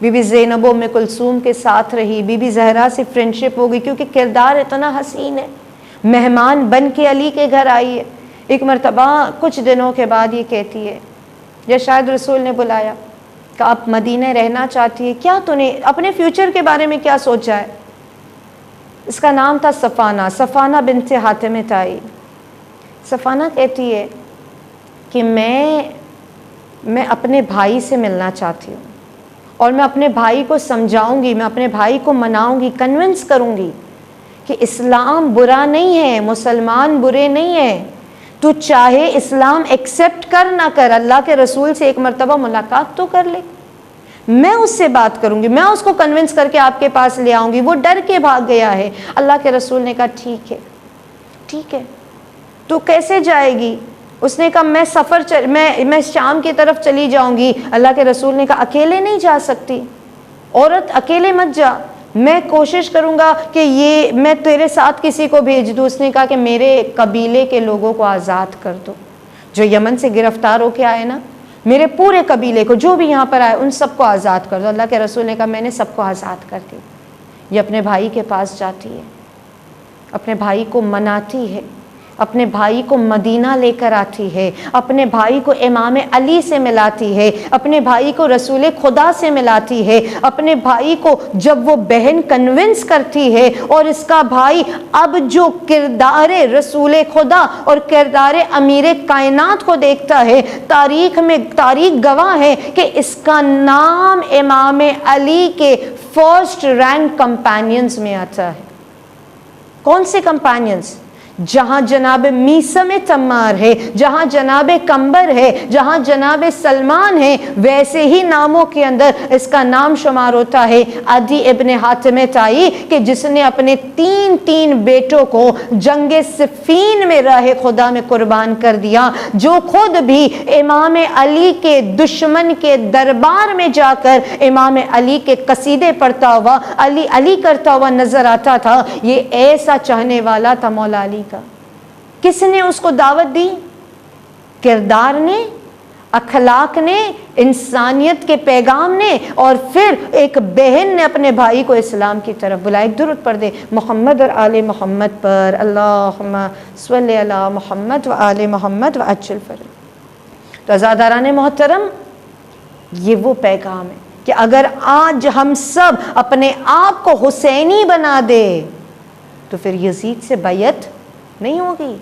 بی بی زینب و ام کلثوم کے ساتھ رہی، بی بی زہرا سے فرینڈشپ ہو گئی کیونکہ کردار اتنا حسین ہے، مہمان بن کے علی کے گھر آئی ہے۔ ایک مرتبہ کچھ دنوں کے بعد یہ کہتی ہے، یا شاید رسول نے بلایا کہ آپ مدینہ رہنا چاہتی ہے کیا، تو نے اپنے فیوچر کے بارے میں کیا سوچا ہے؟ اس کا نام تھا صفانہ بنت حاتم تائی۔ صفانہ کہتی ہے کہ میں اپنے بھائی سے ملنا چاہتی ہوں، اور میں اپنے بھائی کو سمجھاؤں گی، میں اپنے بھائی کو مناؤں گی، کنونس کروں گی کہ اسلام برا نہیں ہے، مسلمان برے نہیں ہیں، تو چاہے اسلام ایکسیپٹ کر نہ کر، اللہ کے رسول سے ایک مرتبہ ملاقات تو کر لے، میں اس سے بات کروں گی، میں اس کو کنونس کر کے آپ کے پاس لے آؤں گی۔ وہ ڈر کے بھاگ گیا ہے۔ اللہ کے رسول نے کہا ٹھیک ہے، تو کیسے جائے گی؟ اس نے کہا میں شام کی طرف چلی جاؤں گی۔ اللہ کے رسول نے کہا اکیلے نہیں جا سکتی، عورت اکیلے مت جا، میں کوشش کروں گا کہ میں تیرے ساتھ کسی کو بھیج دوں۔ اس نے کہا کہ میرے قبیلے کے لوگوں کو آزاد کر دو، جو یمن سے گرفتار ہو کے آئے نا، میرے پورے قبیلے کو، جو بھی یہاں پر آئے ان سب کو آزاد کر دو۔ اللہ کے رسول نے کہا میں نے سب کو آزاد کر دی۔ یہ اپنے بھائی کے پاس جاتی ہے، اپنے بھائی کو مناتی ہے، اپنے بھائی کو مدینہ لے کر آتی ہے، اپنے بھائی کو امام علی سے ملاتی ہے، اپنے بھائی کو رسول خدا سے ملاتی ہے، اپنے بھائی کو جب وہ بہن کنونس کرتی ہے، اور اس کا بھائی اب جو کردار رسول خدا اور کردار امیر کائنات کو دیکھتا ہے، تاریخ گواہ ہے کہ اس کا نام امام علی کے فرسٹ رینک کمپینینز میں آتا ہے۔ کون سے کمپینینز؟ جہاں جناب میثم تمار ہے، جہاں جناب کمبر ہے، جہاں جناب سلمان ہے، ویسے ہی ناموں کے اندر اس کا نام شمار ہوتا ہے عدی ابن حاتم تائی، کہ جس نے اپنے تین بیٹوں کو جنگ صفین میں راہ خدا میں قربان کر دیا، جو خود بھی امام علی کے دشمن کے دربار میں جا کر امام علی کے قصیدے پڑھتا ہوا، علی علی کرتا ہوا نظر آتا تھا۔ یہ ایسا چاہنے والا تھا مولا علی کا۔ کس نے اس کو دعوت دی؟ کردار نے، اخلاق نے، انسانیت کے پیغام نے، اور پھر ایک بہن نے اپنے بھائی کو اسلام کی طرف بلایا۔ ایک درود پڑھ دے محمد اور آل محمد پر، اللہم صلی علی محمد و آل محمد و عجل فرج۔ تو عزاداران محترم، یہ وہ پیغام ہے کہ اگر آج ہم سب اپنے آپ کو حسینی بنا دے تو پھر یزید سے بیعت نہیں ہوگی،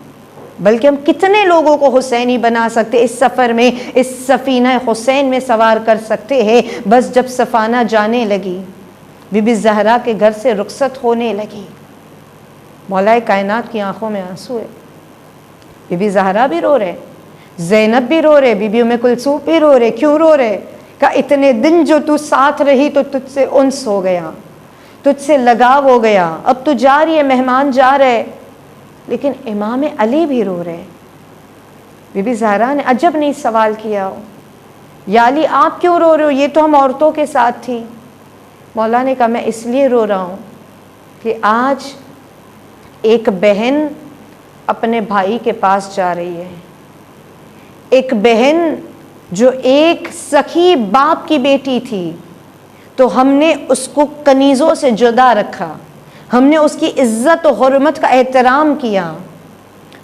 بلکہ ہم کتنے لوگوں کو حسینی بنا سکتے، اس سفر میں، اس سفینہ حسین میں سوار کر سکتے ہیں۔ بس جب سفانہ جانے لگی، بی بی زہرا کے گھر سے رخصت ہونے لگی، مولا کائنات کی آنکھوں میں آنسو ہے۔ بی بی زہرا بھی رو رہے، زینب بھی رو رہے، بی بی ام کلثوم بھی رو رہے۔ کیوں رو رہے؟ کہ اتنے دن جو تو ساتھ رہی تو تجھ سے انس ہو گیا، تجھ سے لگاؤ ہو گیا، اب تو جا رہی ہے، مہمان جا رہے۔ لیکن امام علی بھی رو رہے۔ بی بی زہرا نے عجب نہیں سوال کیا ہو، یا علی آپ کیوں رو رہے ہو، یہ تو ہم عورتوں کے ساتھ تھی۔ مولا نے کہا میں اس لیے رو رہا ہوں کہ آج ایک بہن اپنے بھائی کے پاس جا رہی ہے، ایک بہن جو ایک سخی باپ کی بیٹی تھی، تو ہم نے اس کو کنیزوں سے جدا رکھا، ہم نے اس کی عزت و حرمت کا احترام کیا۔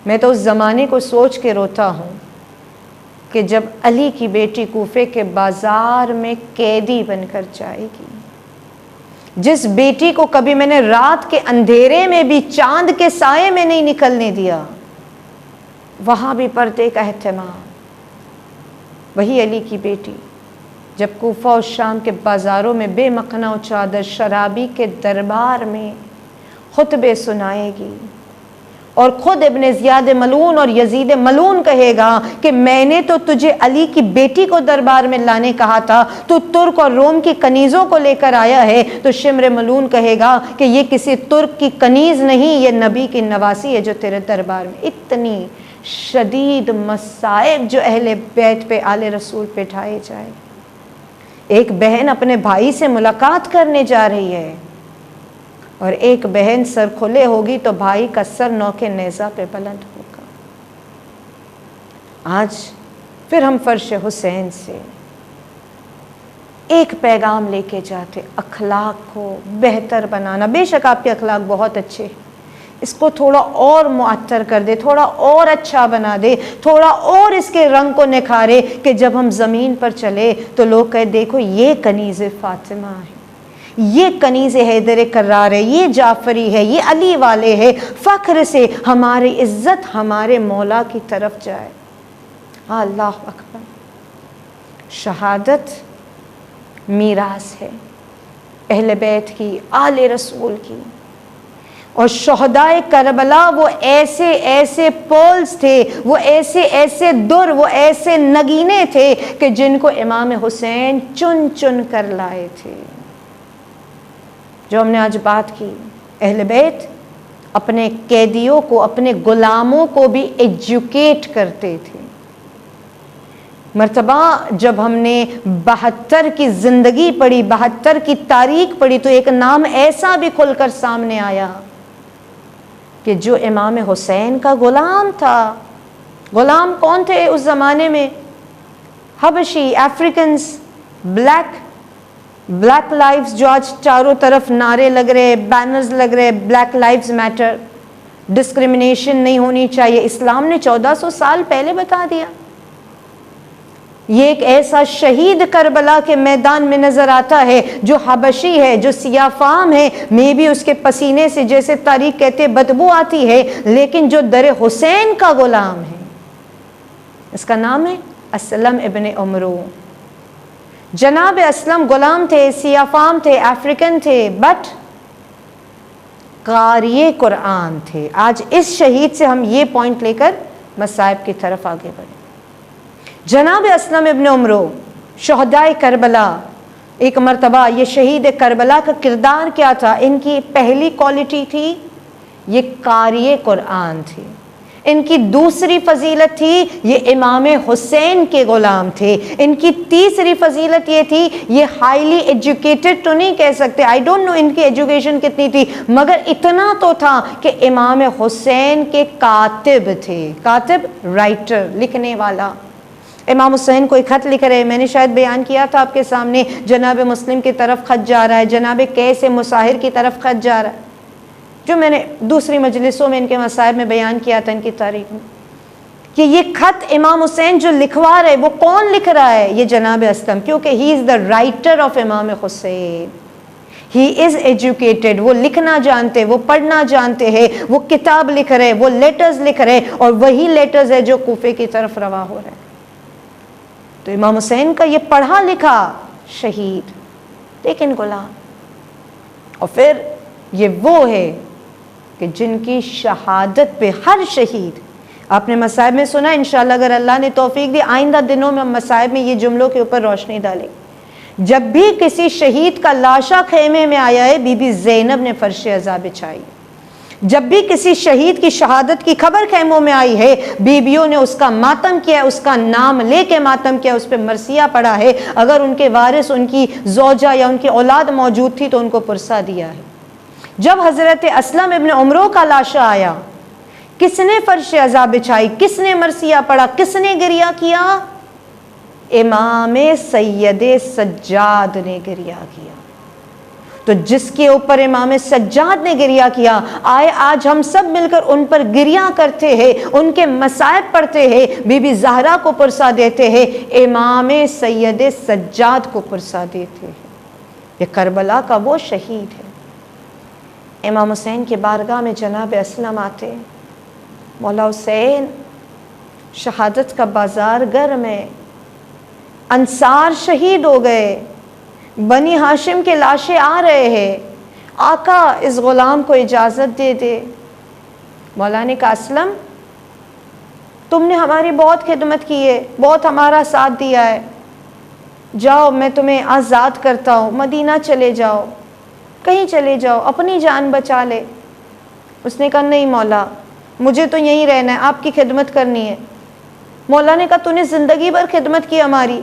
میں تو اس زمانے کو سوچ کے روتا ہوں کہ جب علی کی بیٹی کوفے کے بازار میں قیدی بن کر جائے گی، جس بیٹی کو کبھی میں نے رات کے اندھیرے میں بھی چاند کے سائے میں نہیں نکلنے دیا، وہاں بھی پردے کا اہتمام، وہی علی کی بیٹی جب کوفہ اور شام کے بازاروں میں بے مخنہ و چادر شرابی کے دربار میں خطبے سنائے گی، اور خود ابن زیاد ملعون اور یزید ملعون کہے گا کہ میں نے تو تجھے علی کی بیٹی کو دربار میں لانے کہا تھا، تو ترک اور روم کی کنیزوں کو لے کر آیا ہے۔ تو شمر ملعون کہے گا کہ یہ کسی ترک کی کنیز نہیں، یہ نبی کی نواسی ہے جو تیرے دربار میں۔ اتنی شدید مصائب جو اہل بیت پہ، آل رسول پہ ڈھائے جائے۔ ایک بہن اپنے بھائی سے ملاقات کرنے جا رہی ہے، اور ایک بہن سر کھلے ہوگی تو بھائی کا سر نوکے نیزہ پہ بلند ہوگا۔ آج پھر ہم فرش حسین سے ایک پیغام لے کے جاتے، اخلاق کو بہتر بنانا۔ بے شک آپ کے اخلاق بہت اچھے ہیں، اس کو تھوڑا اور معطر کر دے، تھوڑا اور اچھا بنا دے، تھوڑا اور اس کے رنگ کو نکھارے کہ جب ہم زمین پر چلے تو لوگ کہے دیکھو یہ کنیز فاطمہ ہے، یہ کنیز حیدر کرار ہے، یہ جعفری ہے، یہ علی والے ہے۔ فخر سے ہماری عزت ہمارے مولا کی طرف جائے۔ اللہ اکبر۔ شہادت میراث ہے اہل بیت کی، آل رسول کی، اور شہدائے کربلا وہ ایسے ایسے پولز تھے، وہ ایسے ایسے در، وہ ایسے نگینے تھے کہ جن کو امام حسین چن چن کر لائے تھے۔ جو ہم نے آج بات کی، اہل بیت اپنے قیدیوں کو، اپنے غلاموں کو بھی ایجوکیٹ کرتے تھے۔ مرتبہ جب ہم نے 72 کی زندگی پڑھی، 72 کی تاریخ پڑھی، تو ایک نام ایسا بھی کھل کر سامنے آیا کہ جو امام حسین کا غلام تھا۔ غلام کون تھے اس زمانے میں؟ حبشی، افریکنز، بلیک لائفز، جو آج چاروں طرف نعرے لگ رہے، بینرز لگ رہے، بلیک لائفز میٹر، ڈسکریمنیشن نہیں ہونی چاہیے۔ اسلام نے 1400 سال پہلے بتا دیا۔ یہ ایک ایسا شہید کربلا کے میدان میں نظر آتا ہے جو حبشی ہے، جو سیاہ فام ہے، میں بھی اس کے پسینے سے، جیسے تاریخ کہتے بدبو آتی ہے، لیکن جو در حسین کا غلام ہے، اس کا نام ہے اسلم ابن عمرو۔ جناب اسلم غلام تھے، سیاہ فام تھے، افریکن تھے، بٹ قاری قرآن تھے۔ آج اس شہید سے ہم یہ پوائنٹ لے کر مصائب کی طرف آگے بڑھیں۔ جناب اسلم ابن عمرو، شہدائے کربلا، ایک مرتبہ یہ شہید کربلا کا کردار کیا تھا؟ ان کی پہلی کوالٹی تھی یہ قاری قرآن تھی۔ ان کی دوسری فضیلت تھی یہ امام حسین کے غلام تھے۔ ان کی تیسری فضیلت یہ تھی یہ ہائیلی ایجوکیٹڈ تو نہیں کہہ سکتے، آئی ڈونٹ نو ان کی ایجوکیشن کتنی تھی، مگر اتنا تو تھا کہ امام حسین کے کاتب تھے۔ کاتب، رائٹر، لکھنے والا۔ امام حسین کوئی خط لکھ رہے ہیں، میں نے شاید بیان کیا تھا آپ کے سامنے، جناب مسلم کی طرف خط جا رہا ہے، جناب قیس مصاہر کی طرف خط جا رہا ہے، جو میں نے دوسری مجلسوں میں ان کے مصائب میں بیان کیا تھا ان کی تاریخ میں، کہ یہ خط امام حسین جو لکھوا رہے وہ کون لکھ رہا ہے؟ یہ جناب اسلم، کیونکہ ہی از دا رائٹر آف امام حسین، ہی از ایجوکیٹڈ، وہ لکھنا جانتے، وہ پڑھنا جانتے ہیں، وہ کتاب لکھ رہے، وہ لیٹرز لکھ رہے، اور وہی لیٹرز ہے جو کوفے کی طرف روا ہو رہے ہیں۔ تو امام حسین کا یہ پڑھا لکھا شہید لیکن غلام، اور پھر یہ وہ ہے کہ جن کی شہادت پہ ہر شہید، آپ نے مصائب میں سنا، انشاءاللہ اگر اللہ نے توفیق دی آئندہ دنوں میں ہم مصائب میں یہ جملوں کے اوپر روشنی ڈالیں، جب بھی کسی شہید کا لاشا خیمے میں آیا ہے بی بی زینب نے فرش عزا بچھائی، جب بھی کسی شہید کی شہادت کی خبر خیموں میں آئی ہے بیویوں نے اس کا ماتم کیا، اس کا نام لے کے ماتم کیا، اس پہ مرثیہ پڑھا ہے، اگر ان کے وارث ان کی زوجہ یا ان کی اولاد موجود تھی تو ان کو پرسہ دیا ہے۔ جب حضرت اسلم ابن عمرو کا لاشا آیا، کس نے فرش عزا بچھائی، کس نے مرثیہ پڑھا، کس نے گریہ کیا؟ امام سید سجاد نے گریہ کیا۔ تو جس کے اوپر امام سجاد نے گریہ کیا، آئے آج ہم سب مل کر ان پر گریہ کرتے ہیں، ان کے مصائب پڑھتے ہیں، بی بی زہرا کو پرسہ دیتے ہیں، امام سید سجاد کو پرسہ دیتے ہیں۔ یہ کربلا کا وہ شہید ہے۔ امام حسین کی بارگاہ میں جناب اسلم آتے، مولا حسین شہادت کا بازار گرم ہے، انصار شہید ہو گئے، بنی ہاشم کے لاشیں آ رہے ہیں، آقا اس غلام کو اجازت دے دے۔ مولا نے کہا اسلم تم نے ہماری بہت خدمت کی ہے، بہت ہمارا ساتھ دیا ہے، جاؤ میں تمہیں آزاد کرتا ہوں، مدینہ چلے جاؤ، کہیں چلے جاؤ، اپنی جان بچا لے۔ اس نے کہا نہیں مولا مجھے تو یہیں رہنا ہے، آپ کی خدمت کرنی ہے۔ مولا نے کہا تو نے زندگی بھر خدمت کی ہماری،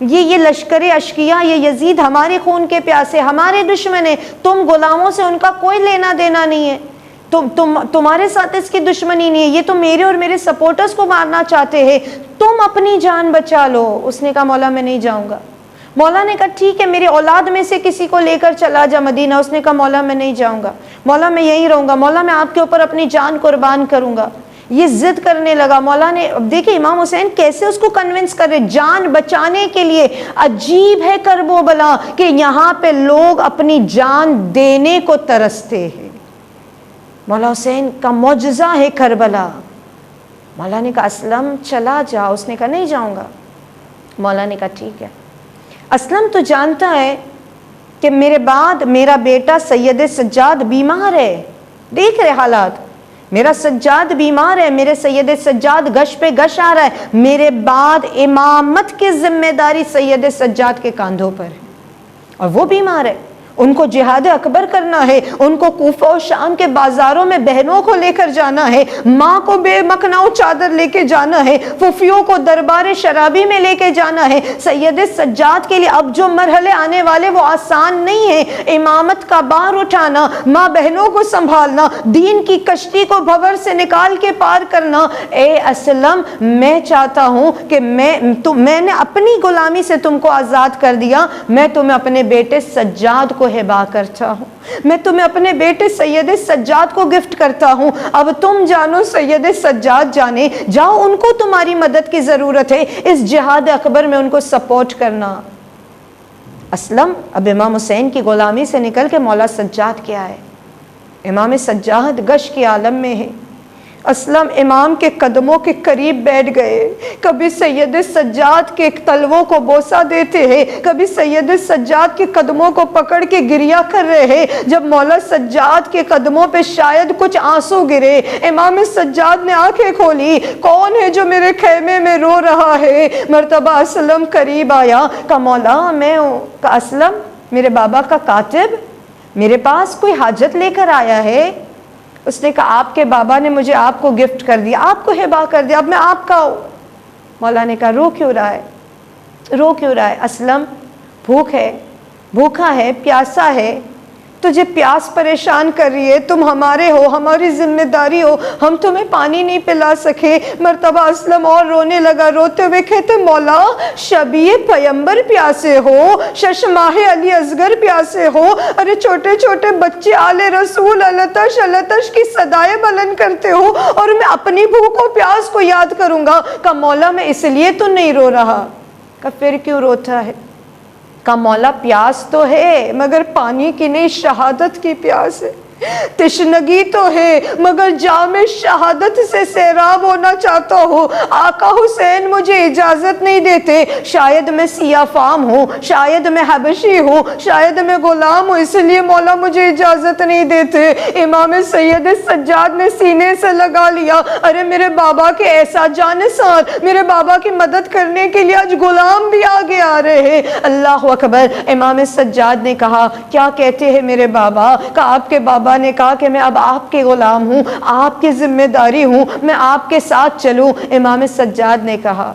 یہ لشکر اشقیاء، یہ یزید ہمارے خون کے پیاسے، ہمارے دشمن ہیں، تم غلاموں سے ان کا کوئی لینا دینا نہیں ہے، تمہارے ساتھ اس کی دشمنی نہیں ہے، یہ تو میرے اور میرے سپورٹرز کو مارنا چاہتے ہیں، تم اپنی جان بچا لو۔ اس نے کہا مولا میں نہیں جاؤں گا۔ مولا نے کہا ٹھیک ہے میری اولاد میں سے کسی کو لے کر چلا جا مدینہ۔ اس نے کہا مولا میں نہیں جاؤں گا، مولا میں یہیں رہوں گا، مولا میں آپ کے اوپر اپنی جان قربان کروں گا۔ یہ ضد کرنے لگا۔ مولا نے دیکھیں امام حسین کیسے اس کو کنونس کر رہے، جان بچانے کے لیے۔ عجیب ہے کرب و بلا کہ یہاں پہ لوگ اپنی جان دینے کو ترستے ہیں۔ مولا حسین کا معجزہ ہے کربلا۔ مولا نے کہا اسلم چلا جا۔ اس نے کہا نہیں جاؤں گا۔ مولا نے کہا ٹھیک ہے۔ اسلم تو جانتا ہے کہ میرے بعد میرا بیٹا سید سجاد بیمار ہے، دیکھ رہے حالات، میرا سجاد بیمار ہے، میرے سید سجاد گش پہ گش آ رہا ہے، میرے بعد امامت کی ذمہ داری سید سجاد کے کاندھوں پر ہے، اور وہ بیمار ہے، ان کو جہاد اکبر کرنا ہے، ان کو کوفہ و شام کے بازاروں میں بہنوں کو لے کر جانا ہے، ماں کو بے مکناؤ چادر لے کے جانا ہے، پھوپھیوں کو دربار شرابی میں لے کے جانا ہے۔ سید سجاد کے لیے اب جو مرحلے آنے والے وہ آسان نہیں ہے۔ امامت کا بار اٹھانا، ماں بہنوں کو سنبھالنا، دین کی کشتی کو بھور سے نکال کے پار کرنا۔ اے اسلم میں چاہتا ہوں کہ میں نے اپنی غلامی سے تم کو آزاد کر دیا، میں تمہیں اپنے بیٹے سجاد کو ہبا کرتا ہوں، میں تمہیں اپنے بیٹے سید سجاد کو گفٹ کرتا ہوں۔ اب تم جانو سید سجاد جانے، جاؤ ان کو تمہاری مدد کی ضرورت ہے، اس جہاد اکبر میں ان کو سپورٹ کرنا۔ اسلم اب امام حسین کی غلامی سے نکل کے مولا سجاد کیا ہے، امام سجاد گش کے عالم میں ہے۔ اسلم امام کے قدموں کے قریب بیٹھ گئے، کبھی سید سجاد کے تلووں کو بوسہ دیتے ہیں، کبھی سید سجاد کے قدموں کو پکڑ کے گریہ کر رہے ہیں۔ جب مولا سجاد کے قدموں پہ شاید کچھ آنسو گرے، امام سجاد نے آنکھیں کھولی، کون ہے جو میرے خیمے میں رو رہا ہے؟ مرتبہ اسلم قریب آیا، کہا مولا میں ہوں۔ کہا اسلم میرے بابا کا کاتب میرے پاس کوئی حاجت لے کر آیا ہے؟ اس نے کہا آپ کے بابا نے مجھے آپ کو گفٹ کر دیا، آپ کو ہبا کر دیا، اب میں آپ کا ہوں۔ مولا نے کہا رو کیوں رہا ہے، رو کیوں رہا ہے؟ اسلم بھوک ہے، بھوکا ہے، پیاسا ہے، تجھے پیاس پریشان کر رہی ہے، تم ہمارے ہو، ہماری ذمہ داری ہو، ہم تمہیں پانی نہیں پلا سکے۔ مرتبہ اسلم اور رونے لگا، روتے ہوئے کہتے مولا شبیہ پیمبر پیاسے ہو، ششماہ علی اصغر پیاسے ہو، ارے چھوٹے چھوٹے بچے آل رسول التش التش کی صدائیں بلند کرتے ہو، اور میں اپنی بھوک و پیاس کو یاد کروں گا۔ کہا مولا میں اس لیے تو نہیں رو رہا۔ کہا پھر کیوں روتا ہے؟ کہا مولا پیاس تو ہے مگر پانی کی نہیں، شہادت کی پیاس ہے، تشنگی تو ہے مگر جام شہادت سے سیراب ہونا چاہتا ہوں۔ آقا حسین مجھے اجازت نہیں دیتے، شاید میں سیاہ فام ہوں، شاید میں حبشی ہوں، شاید میں غلام ہوں، اس لیے مولا مجھے اجازت نہیں دیتے۔ امام سید سجاد نے سینے سے لگا لیا، ارے میرے بابا کے ایسا جانسار، میرے بابا کی مدد کرنے کے لیے آج غلام بھی آگے آ رہے ہیں۔ اللہ اکبر۔ امام سجاد نے کہا کیا کہتے ہیں میرے بابا؟ کہا آپ کے بابا نے کہا کہ میں اب آپ کے غلام ہوں، آپ کی ذمہ داری ہوں، میں آپ کے ساتھ چلوں۔ امام سجاد نے کہا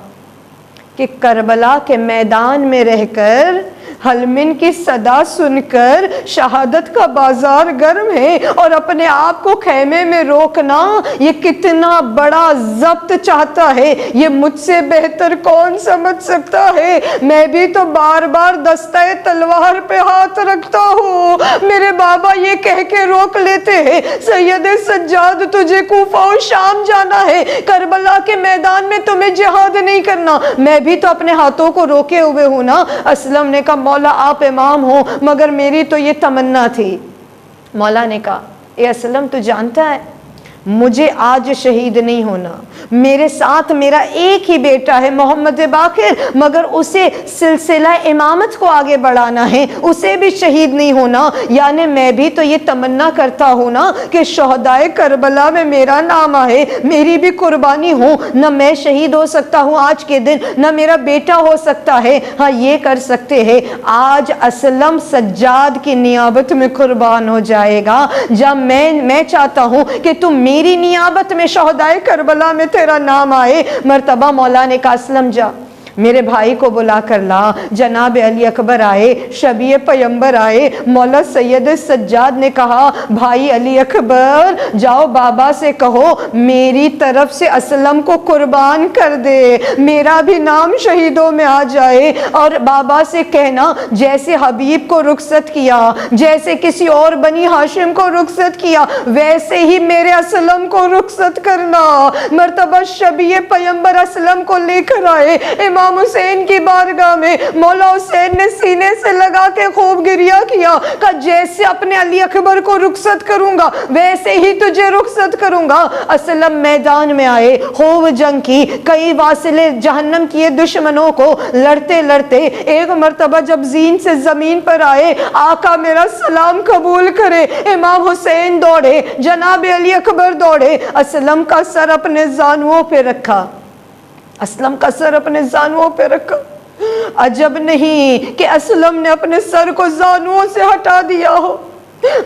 کہ کربلا کے میدان میں رہ کر حلمن کی صدا سن کر شہادت کا بازار گرم ہے، اور اپنے آپ کو خیمے میں روکنا یہ کتنا بڑا ضبط چاہتا ہے، یہ مجھ سے بہتر کون سمجھ سکتا ہے۔ میں بھی تو بار بار دستہ تلوار پہ ہاتھ رکھتا ہوں۔ میرے بابا یہ کہہ کے روک لیتے ہیں سید سجاد تجھے کوفہ و شام جانا ہے، کربلا کے میدان میں تمہیں جہاد نہیں کرنا۔ میں بھی تو اپنے ہاتھوں کو روکے ہوئے ہوں نا۔ اسلم نے کہا مولا آپ امام ہو مگر میری تو یہ تمنا تھی۔ مولا نے کہا اے اسلم تو جانتا ہے مجھے آج شہید نہیں ہونا، میرے ساتھ میرا ایک ہی بیٹا ہے محمد باقر، مگر اسے سلسلہ امامت کو آگے بڑھانا ہے، اسے بھی شہید نہیں ہونا۔ یعنی میں بھی تو یہ تمنا کرتا ہوں نا کہ شہدائے کربلا میں میرا نام آئے، میری بھی قربانی ہو، نہ میں شہید ہو سکتا ہوں آج کے دن، نہ میرا بیٹا ہو سکتا ہے۔ ہاں یہ کر سکتے ہیں آج اسلم سجاد کی نیابت میں قربان ہو جائے گا، جب میں چاہتا ہوں کہ تم میری نیابت میں شہدائے کربلا میں تیرا نام آئے۔ مرتبہ مولا نے کہا اسلم جا میرے بھائی کو بلا کر لا۔ جناب علی اکبر آئے، شبیہ پیمبر آئے۔ مولا سید سجاد نے کہا بھائی علی اکبر جاؤ بابا سے کہو میری طرف سے اسلم کو قربان کر دے، میرا بھی نام شہیدوں میں آ جائے، اور بابا سے کہنا جیسے حبیب کو رخصت کیا، جیسے کسی اور بنی ہاشم کو رخصت کیا، ویسے ہی میرے اسلم کو رخصت کرنا۔ مرتبہ شبیہ پیمبر اسلم کو لے کر آئے امام حسین کی بارگاہ میں۔ مولا حسین نے سینے سے لگا کے خوب گریہ کیا کہ جیسے اپنے علی اکبر کو رخصت کروں گا ویسے ہی تجھے رخصت کروں گا۔ اسلم میدان میں آئے، خوب جنگ کی، کئی واصلے جہنم کیے دشمنوں کو، لڑتے لڑتے ایک مرتبہ جب زین سے زمین پر آئے، آقا میرا سلام قبول کرے۔ امام حسین دوڑے، جناب علی اکبر دوڑے، اسلم کا سر اپنے زانووں پہ رکھا، اسلم کا سر اپنے زانووں پہ رکھا۔ عجب نہیں کہ اسلم نے اپنے سر کو زانووں سے ہٹا دیا ہو۔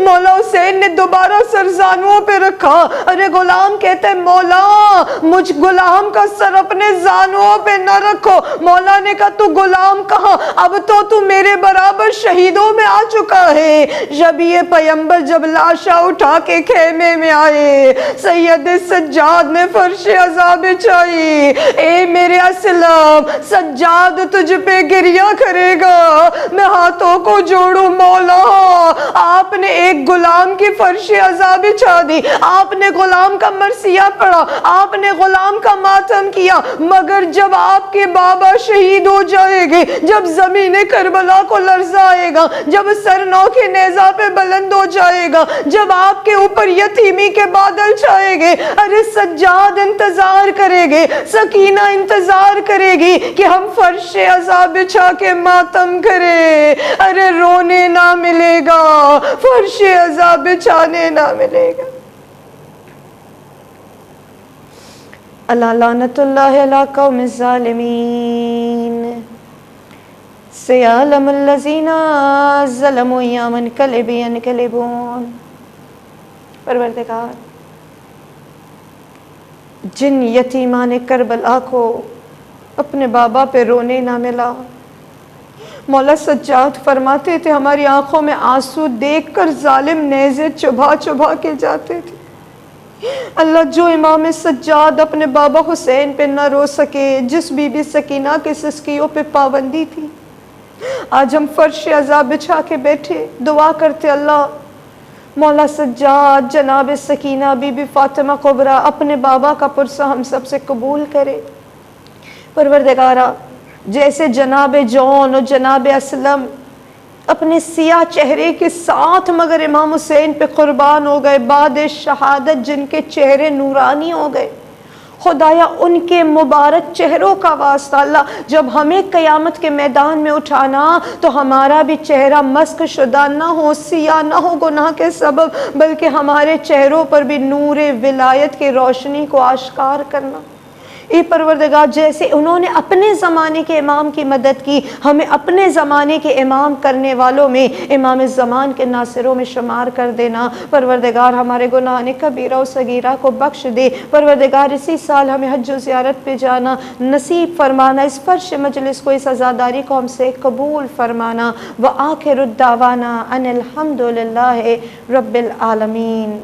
مولا حسین نے دوبارہ سر زانووں پہ رکھا۔ ارے غلام کہتے ہیں مولا مجھ غلام کا سر اپنے زانووں پہ نہ رکھو۔ مولا نے کہا تو غلام کہاں، اب تو میرے برابر شہیدوں میں آ چکا ہے۔ شبیہ پیمبر جب لاشا اٹھا کے خیمے میں آئے، سید سجاد نے فرش عزا بچھائی۔ اے میرے اسلم سجاد تجھ پہ گریہ کرے گا، میں ہاتھوں کو جوڑوں مولا آپ نے ایک غلام کی فرش عزا بچھا دی، آپ نے غلام کا مرثیہ پڑھا، آپ نے غلام کا ماتم کیا، مگر جب آپ کے بابا شہید ہو جائے گے، جب زمین کربلا کو لرزہ آئے گا، جب سر نو کے نیزہ پہ بلند ہو جائے گا، جب آپ کے اوپر یتیمی کے بادل چھائے گے، ارے سجاد انتظار کرے گے، سکینہ انتظار کرے گی کہ ہم فرش عزا بچھا کے ماتم کرے، ارے رونے نہ ملے گا، فرش عزا بچھانے نہ ملے گا۔ اللہ لعنت اللہ علی قوم الظالمین، سیعلم الذین ظلموا ایام انقلب ینقلبون۔ پروردگار جن یتیمان کربلا کو اپنے بابا پہ رونے نہ ملا، مولا سجاد فرماتے تھے ہماری آنکھوں میں آنسو دیکھ کر ظالم نیزے چبھا چبھا کے جاتے تھے۔ اللہ جو امام سجاد اپنے بابا حسین پہ نہ رو سکے، جس بی بی سکینہ کے سسکیوں پہ پابندی تھی، آج ہم فرش عزا بچھا کے بیٹھے دعا کرتے اللہ مولا سجاد جناب سکینہ بی بی فاطمہ کبریٰ اپنے بابا کا پرسہ ہم سب سے قبول کرے۔ پروردگارا جیسے جناب جون اور جناب اسلم اپنے سیاہ چہرے کے ساتھ مگر امام حسین پہ قربان ہو گئے، بعد شہادت جن کے چہرے نورانی ہو گئے، خدایا ان کے مبارک چہروں کا واسطہ اللہ جب ہمیں قیامت کے میدان میں اٹھانا تو ہمارا بھی چہرہ مسک شدہ نہ ہو، سیاہ نہ ہو گناہ کے سبب، بلکہ ہمارے چہروں پر بھی نور ولایت کی روشنی کو آشکار کرنا۔ اے پروردگار جیسے انہوں نے اپنے زمانے کے امام کی مدد کی، ہمیں اپنے زمانے کے امام کرنے والوں میں امام زمان کے ناصروں میں شمار کر دینا۔ پروردگار ہمارے گناہ کبیرہ و صغیرہ کو بخش دے۔ پروردگار اسی سال ہمیں حج و زیارت پہ جانا نصیب فرمانا، اس فرش مجلس کو، اس عزاداری کو ہم سے قبول فرمانا۔ وآخر الدعوانا ان الحمد للہ رب العالمین۔